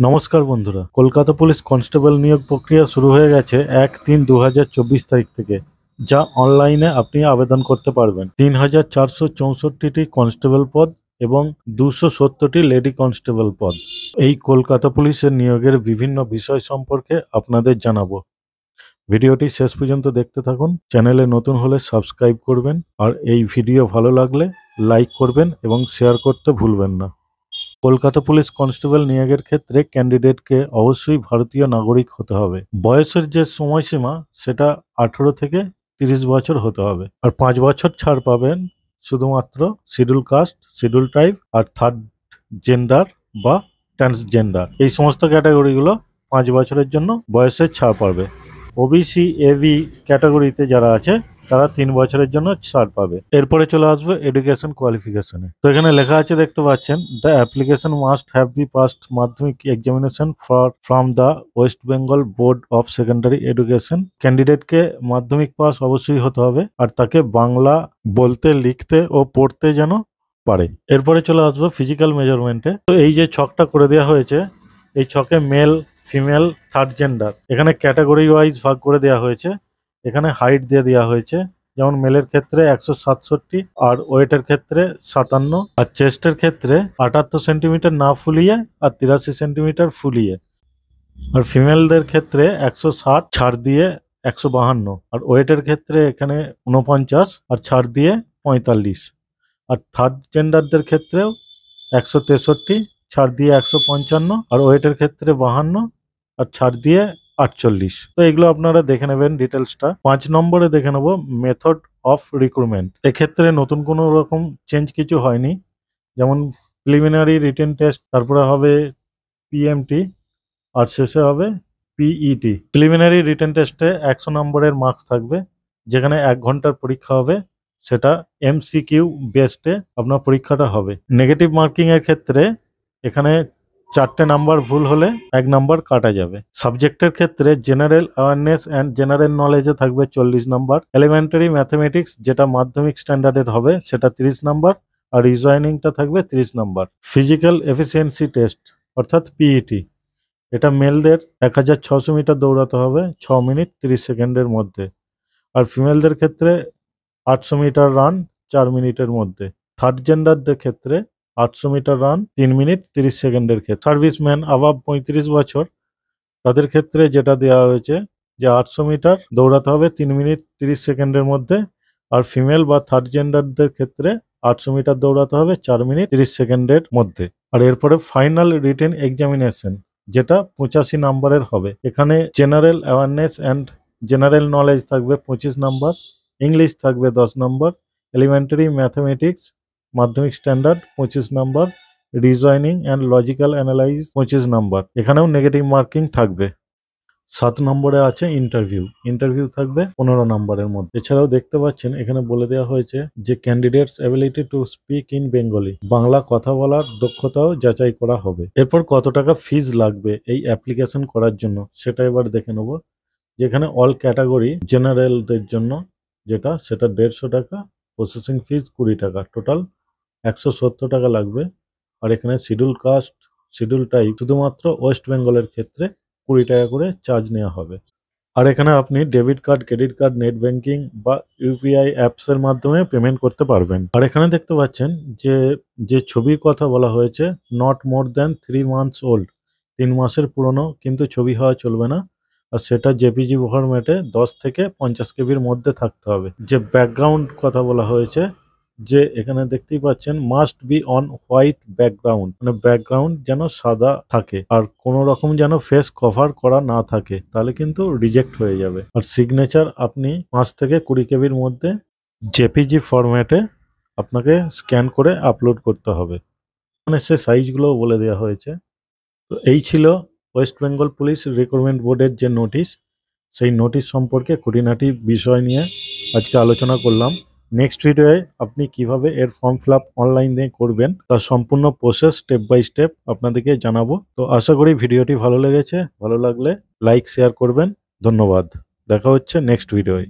নমস্কার বন্ধুরা, Kolkata police constable নিয়োগ প্রক্রিয়া শুরু হয়ে গেছে 1-3-2024 তারিখ থেকে, যা অনলাইনে আপনি আবেদন করতে পারবেন। 3464টি কনস্টেবল পদ এবং 270টি লেডি কনস্টেবল পদ। এই কলকাতা পুলিশের নিয়োগের বিভিন্ন বিষয় সম্পর্কে আপনাদের জানাবো। ভিডিওটি শেষ পর্যন্ত দেখতে থাকুন। চ্যানেলে নতুন হলে সাবস্ক্রাইব করবেন, আর এই ভিডিও ভালো লাগলে লাইক করবেন এবং শেয়ার করতে ভুলবেন না। কলকাতা পুলিশ কনস্টেবল নিয়োগের ক্ষেত্রে ক্যান্ডিডেটকে অবশ্যই ভারতীয় নাগরিক হতে হবে। বয়সের যে সময়সীমা সেটা 18 থেকে 30 বছর হতে হবে। আর 5 বছর ছাড় পাবেন শুধুমাত্র শিডিউল কাস্ট, শিডিউল ট্রাইব আর থার্ড জেন্ডার বা ট্রান্সজেন্ডার, এই সমস্ত ক্যাটাগরিগুলো 5 বছরের জন্য বয়সের ছাড় পাবে। ওবিসি এবি ক্যাটাগরিতে যারা আছে তারা 3 বছরের জন্য ছাড় পাবে। এরপরে চলে আসবে এডুকেশন কোয়ালিফিকেশনে। তো এখানে লেখা আছে, দেখতে পাচ্ছেন, the application must have be passed Madhyamik examination from the West Bengal board of secondary education. ক্যান্ডিডেটকে মাধ্যমিক পাস অবশ্যই হতে হবে, আর তাকে বাংলা বলতে, লিখতে ও পড়তে যেন পারে। এরপরে চলে আসবে ফিজিক্যাল মেজারমেন্টে। তো এই যে ছকটা করে দেওয়া হয়েছে, এই ছকে মেল, ফিমেল, থার্ড জেন্ডার এখানে ক্যাটাগরি ওয়াইজ ভাগ করে দেওয়া হয়েছে। এখানে হাইট দিয়ে দেওয়া হয়েছে, যেমন মেলের ক্ষেত্রে 167 আর ওয়েটের ক্ষেত্রে 57, আর চেস্টের ক্ষেত্রে 78 সেন্টিমিটার না ফুলিয়ে আর 83 সেন্টিমিটার ফুলিয়ে। আর ফিমেলদের ক্ষেত্রে 160 ছাড় দিয়ে 152, আর ওয়েটের ক্ষেত্রে এখানে 49 আর ছাড় দিয়ে 45। আর থার্ড জেন্ডারদের ক্ষেত্রেও 163 ছাড় দিয়ে 155, আর ওয়েটের ক্ষেত্রে 52 আর ছাড় দিয়ে 48। তো এগুলো আপনারা দেখে নেবেন ডিটেলসটা। 5 নম্বরে দেখে নেব মেথড অফ রিক্রুটমেন্ট। এক্ষেত্রে নতুন কোনো রকম চেঞ্জ কিছু হয়নি, যেমন প্রিলিমিনারি রিটেন টেস্ট, তারপরে হবে পিএমটি, আর শেষে হবে পিইটি। প্রিলিমিনারি রিটেন টেস্টে 100 নম্বরের মার্কস থাকবে, যেখানে 1 ঘন্টার পরীক্ষা হবে, সেটা এমসিকিউ বেসডে আপনার পরীক্ষাটা হবে। নেগেটিভ মার্কিং এর ক্ষেত্রে এখানে 4টে নাম্বার ভুল হলে 1 নাম্বার কাটা যাবে। সাবজেক্টের ক্ষেত্রে জেনারেল অ্যাওয়ারনেস অ্যান্ড জেনারেল নলেজে থাকবে 40 নাম্বার। এলিমেন্টারি ম্যাথমেটিক্স যেটা মাধ্যমিক স্ট্যান্ডার্ডের হবে সেটা 30 নাম্বার, আর রিজনিংটা থাকবে 30 নাম্বার। ফিজিক্যাল এফিসিয়েন্সি টেস্ট অর্থাৎ পিইটি, এটা মেলদের 1600 মিটার দৌড়াতে হবে 6 মিনিট 30 সেকেন্ডের মধ্যে, আর ফিমেলদের ক্ষেত্রে 800 মিটার রান 4 মিনিটের মধ্যে। থার্ড জেন্ডারদের ক্ষেত্রে 800 মিটার রান 3 মিনিট 30 সেকেন্ডের ক্ষেত্রে। সার্ভিসম্যান অ্যাবাভ 35 বছর তাদের ক্ষেত্রে যেটা দেওয়া হয়েছে যে 800 মিটার দৌড়াতে হবে 3 মিনিট 30 সেকেন্ডের মধ্যে, আর ফিমেল বা থার্ড জেন্ডারদের ক্ষেত্রে 800 মিটার দৌড়াতে হবে 4 মিনিট 30 সেকেন্ডের মধ্যে। আর এরপরে ফাইনাল রিটেন এক্সামিনেশন, যেটা 85 নাম্বারের হবে। এখানে general awareness and general knowledge থাকবে 25 নাম্বার, ইংলিশ থাকবে 10 নাম্বার, এলিমেন্টারি ম্যাথমেটিক্স মাধ্যমিক standard 25 number, reasoning and logical analyse 25 number. এখানেও নেগেটিভ মার্কিং থাকবে। 7 নম্বরে আছে ইন্টারভিউ। ইন্টারভিউ থাকবে 15 নম্বরের মধ্যে। এছাড়াও দেখতে পাচ্ছেন এখানে বলে দেওয়া হয়েছে যে candidates ability to speak in Bengali, Bangla কথা বলার দক্ষতাও যাচাই করা হবে। এরপর কত টাকা ফিজ লাগবে এই অ্যাপ্লিকেশন করার জন্য সেটা এবার দেখে নেব। যেখানে অল ক্যাটাগরি জেনারেলদের জন্য যেটা, সেটা 150 টাকা, প্রসেসিং ফিজ 20 টাকা, টোটাল 170 টাকা লাগবে। আর এখানে শিডিউল কাস্ট, শিডিউল টাইপ শুধুমাত্র ওয়েস্ট বেঙ্গলের ক্ষেত্রে 20 টাকা করে চার্জ নেওয়া হবে। আর এখানে আপনি debit card, credit card, net banking বা ইউপিআই অ্যাপসের মাধ্যমে পেমেন্ট করতে পারবেন। আর এখানে দেখতে পাচ্ছেন যে ছবির কথা বলা হয়েছে, not more than 3 months old, 3 মাসের পুরনো কিন্তু ছবি হওয়া চলবে না, আর সেটা জেপিজি ফরম্যাটে 10 থেকে 50 কেবির মধ্যে থাকতে হবে। যে ব্যাকগ্রাউন্ড কথা বলা হয়েছে, যে এখানে দেখতেই পাচ্ছেন must be on white background, মানে ব্যাকগ্রাউন্ড যেন সাদা থাকে, আর কোনো রকম যেন ফেস কভার করা না থাকে, তাহলে কিন্তু রিজেক্ট হয়ে যাবে। আর সিগনেচার আপনি 5 থেকে 20 কেবির মধ্যে জেপিজি ফরম্যাটে আপনাকে স্ক্যান করে আপলোড করতে হবে। মানে সে সাইজগুলো বলে দেওয়া হয়েছে। তো এই ছিল ওয়েস্ট বেঙ্গল পুলিশ রিক্রুটমেন্ট বোর্ডের যে নোটিশ, সেই নোটিশ সম্পর্কে খুঁটিনাটি বিষয় নিয়ে আজকে আলোচনা করলাম। নেক্সট ভিডিওয়ে আপনি কিভাবে এর ফর্ম ফিল আপ অনলাইনে করবেন তার সম্পূর্ণ প্রসেস স্টেপ বাই স্টেপ আপনাদেরকে জানাবো। তো আশা করি ভিডিওটি ভালো লেগেছে। ভালো লাগলে লাইক শেয়ার করবেন। ধন্যবাদ। দেখা হচ্ছে নেক্সট ভিডিওয়ে।